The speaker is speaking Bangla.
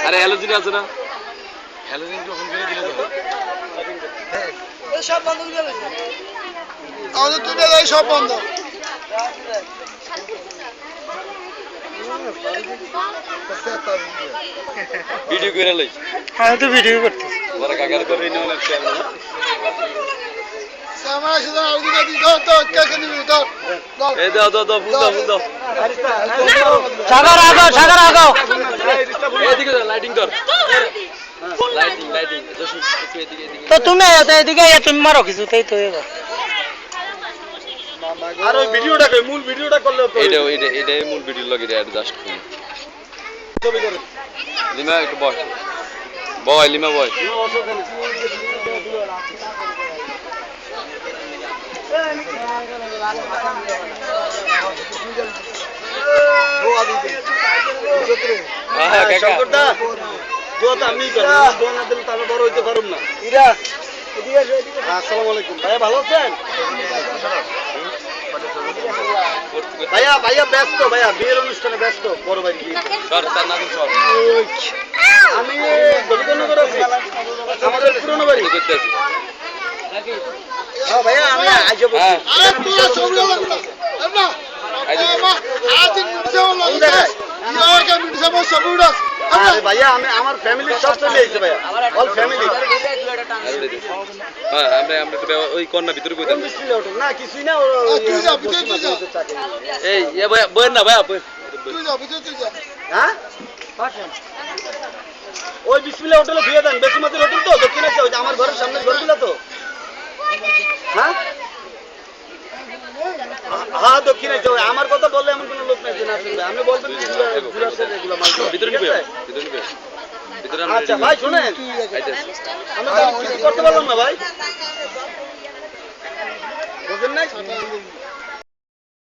আরে হ্যালোজিন আছে না হ্যালোজিন যখন করে দিলে তো এই সব বন্ধ করে দিয়েছে আমাদের তুলে দেয় সব বন্ধ ভিডিও করে লই আমি তো ভিডিও করতেছি বড় কাকার করে নিয়ে অনেক খেয়াল না সামনে এসে দাও ওদিকে দি দাও তো কেকে নিবি দাও এই দাও ফুল দাও সাগর আগো এদিকে লাইটিং কর লাইটিং জসি এদিকে তো তুমি এদিকে তুমি মারো কিছু তাই তো আর ওই ভিডিওটা কই মূল ভিডিওটা করলে তো এটাই মূল ভিডিও লাগে এটা জাস্ট ছবি করে লিমা একটু বয় লিমা বয় হ্যাঁ কাকা শঙ্করদা দোয়া তো আমি করি দোয়া না দিলে তাহলে বড় হইতে পারুম না ইরা এদিকে এসো এদিকে আসসালামু আলাইকুম ভাইয়া ভালো আছেন ভাইয়া ব্যস্ত ভাইয়া বিয়ের অনুষ্ঠানে ব্যস্ত বড় ভাই বিয়ে সর তার নাম সর আমি গোবিন্দনগর আছি আমাদের পুরনো বাড়ি করতে আছি হ্যাঁ ভাইয়া আমি আইজো বলছি আরে তুই ছবি লাগবে না আরে ভাইয়া আমি আমার ফ্যামিলি সব চলে এসেছে ভাইয়া অল ফ্যামিলি হ্যাঁ আমরা ওই কন্যা ভিতরে কই দেব না কিছুই না তুই যা ভিতরে তুই যা এই ভাইয়া বইন না ভাইয়া বইন তুই যা ভিতরে তুই যা হ্যাঁ ওই বিসমিল্লাহ হোটেলে দিয়ে দেন বেসুমাতির হোটেল তো দক্ষিণ আছে ওই আমার ঘরের সামনে ঘরগুলো তো হ্যাঁ হ্যাঁ দক্ষিণ আছে আমার কথা বললে এমন কোনো লোক নাই যে না শুনবে আমি বলবেন জুরাসের এগুলো মাল ভিতরে নিবে ভিতরে আমরা আচ্ছা ভাই শুনেন আমি তো কিছু করতে পারলাম না ভাই বুঝেন নাই